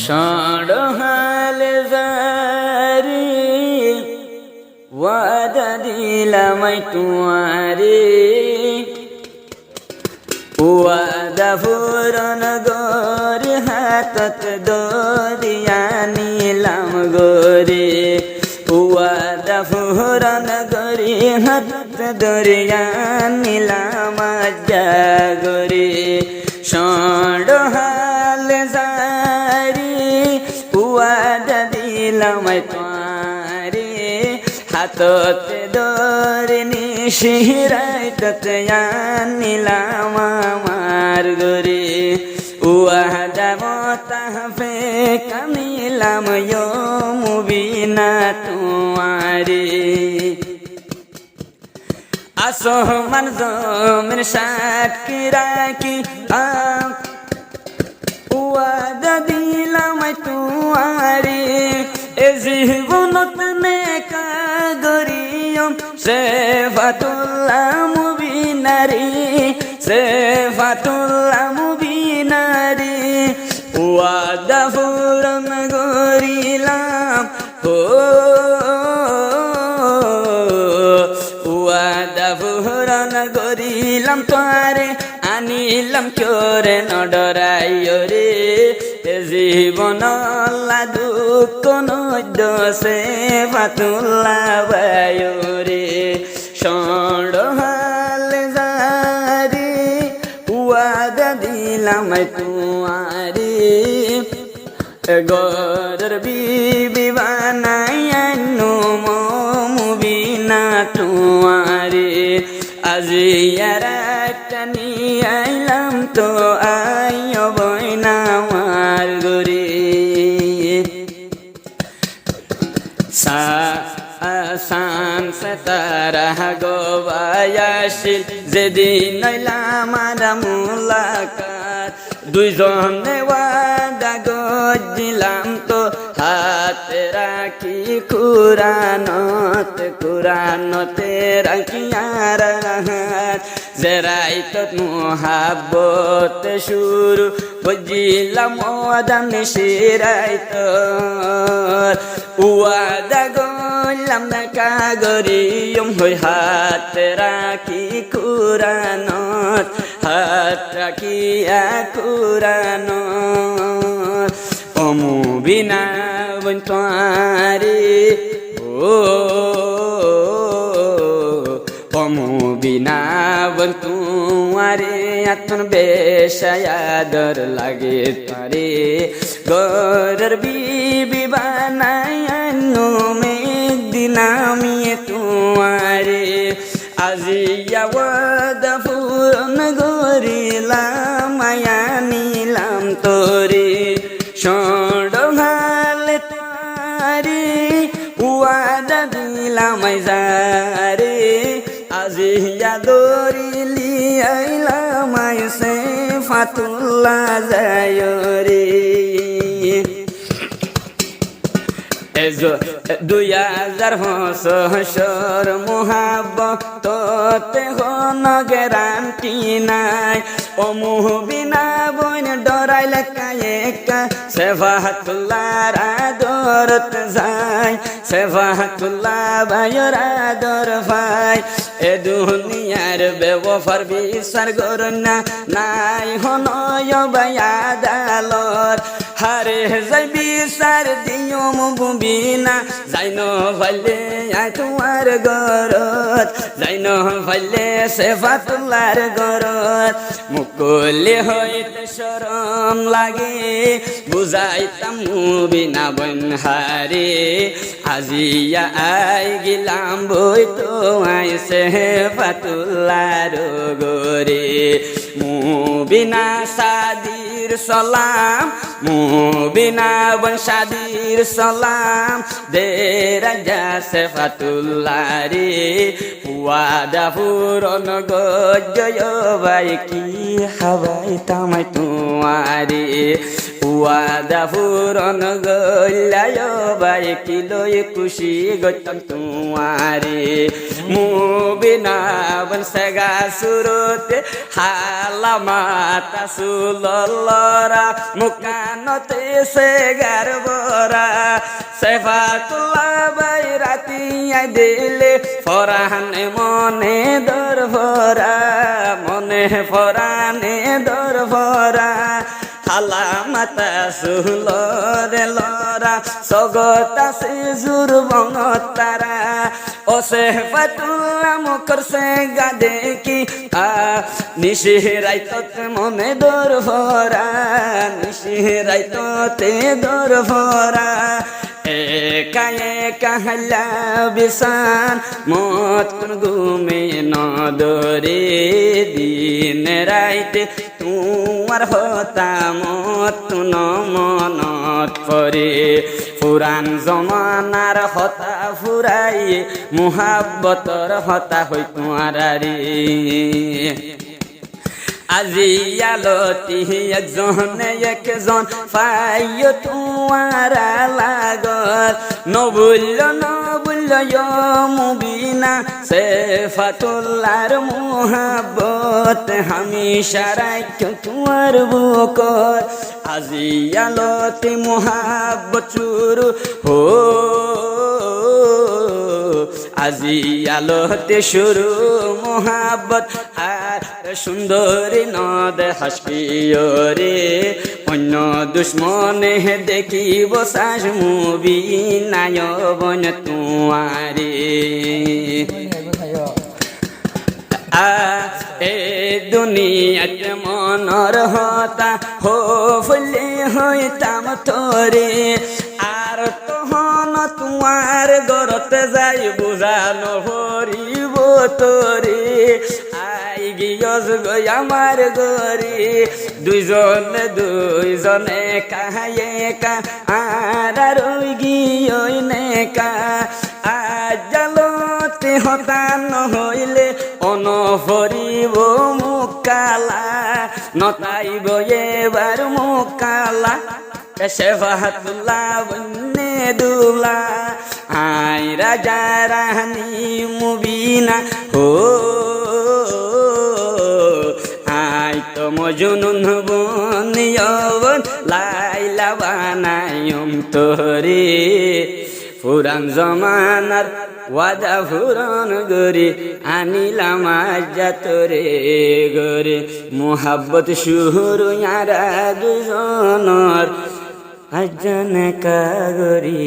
ষড়হাল জারি ওয়াদা দিলাম তোমারে, ওয়াদা পূরণ গরি হাতত দরিয়া নিলাম গরে, ওয়াদা পূরণ গরি হাতত দরিয়া নিলাম গরে। ষড়হাল জারি ওয়াদা দিলাম তোমারে, হাততে দরে নিশিরাইতত নিলাম আমার গরে, ওয়াদা মোতাফে কামিলাম মুবিনা তোমারে। আসমান জমিন সাক্ষী রাখি ওয়াদা দিলাম তোমারে, এ জীবনত নেকা গরিয়ম সেফাতুল্লাহ মুবিনারি, সেফাতুল্লাহ মুবিনারি। ওয়াদা পূরণ করিলাম ওয়াদা পূরণ করিলাম তোরে, আনিলাম চোরে নডরাইও রে, জীবন দুঃখ নদ্য সেফাতুল্লাহ বায়ো রে। ষড়হাল জারি ওয়াদা দিলাম তোমারে, গরের বিবি বানাইয়ানো মুবিনা তোমারে, আজি একটা নিয়ে আইলাম তো আইও বইনা আমার গরে। সান সেতারা গোবায়াসিল যেদিন আমার মুলাকাত, দুইজনে ওয়াদা গজিলাম তো হাতে রাখি কুরানতে রাখি আর হাত, জেরাইত মুহাব্বত শুরু বুঝিলাম ওয়াদা নিশিরাইত, ওয়াদা গলাম না কাগরিয়ম হই হাত রাখি কুরানত, হাত রাখিয়া কুরানত। মুবিনা বন তোরে মুবিনা বন তোমারে, আতন বেশায়াদর লাগে তারে, গরের বিবি বানাইয়ানো মেদিনামি তোমারে, আজিয়া ওয়াদা পূরণ করিলাম মায়া নিলাম তোরে। ষড়হাল তারে ওয়াদা দিলাম যারে, আজিয়া দরিলি আইলাম সেফাতুল্লাহ যায় রে। 2000 হসর মুহাব্বতে হন গ্যারান্টি নাই, ও মুবিনা বইন ডরাইলে কায়েকা সেফাতুল্লাহর আদরত যায়, সেফাতুল্লাহ ভাইয়ের আদর ভাই। এ দুনিয়ার বেওয়ফার বিচার করুন না, নাই হনয় বায়াদালত, হারে যাই বিচার দিও মুবিনা, যাইন ভাইলে আই তোমার গরত, যাইন ভাইলে সেফাতুল্লাহর গরত। মুকুলি হইতে শরম লাগে বুঝাইতাম মুবিনা বন হারে, আজিয়া আই গিলাম বই তো আই সেফাতুল্লাহর গরে। মুবিনা সাদির সালাম, মুবিনা বন সাদির সালাম, দে রাজা সেফাতুল্লাহ রে, ওয়াদা পূরণ গজয় ভাই কি হাবাই তামাই তোমারে, ওয়াদা পূরণ গল্লায় ভাই কি লই খুশি গতম তোমারে। মুবিনা বনসগা সুরতে হালামাতা সুললরা মুকানতে সে গারবরা সেফাতুল্লাহ বাইরাতি আই দিলে ফরানে মনে দর ভরা মনে ফরানে দর ভরা হালামাতা সুলরে লরা সগতা সে জুর বঙতারা ও সেফাতুল্লাহ মুখর সে গা দেখি নিশিরাই তোতে মনে দর ভরা নিশিরাই তোতে দর ভরা একা একা হলা বিসান মতন ঘুমে নদরে দিন রাইতে তোমার হতা মতন মনত পরে পুরান জমানার হতা ফুরাইয়ে মুহাব্বতর হতা হই তোমার রে আজি আলতি একজনে একজন পাইও তোমার লাগত নবুল্য মুবিনা সেফাতুল্লাহর মুহাব্বত হামেশা রাখো তোমার বুকত আজি আলতি মুহাব্বত শুরু হো আজি আলোতে শুরু মোহাব্বত আর সুন্দরী নদ হাসপিও রে অন্য দুশ্মনে দেখিব সাজ মুবি নায় বন তুয়ারে এ দুনিয়াতে মনর হতা হো ফুলে হইতাম তোরে আর তহন তোমার গরতে যাই বুঝানো হরিব তোরে আই গিয়স গই আমার গরি দুইজনে কাহায়ে কা আর রই গিয়ই নেকা আজালতে হতান হইলে অনফরিব মুকালা নতাইব এবার মুকালা সেফাতুল্লাহ বন্নে দুলা আই রাজা রানী মুবিনা হো আই তো মজনুন বনিয়ন লাইলা বানায়ম তোরে পুরান জমানার ওয়াদা ফুরন গরি আনিলাম আজা তোরে গরে মোহাব্বত শুরু ইয়ারা দুজনর আজনে কাগরি।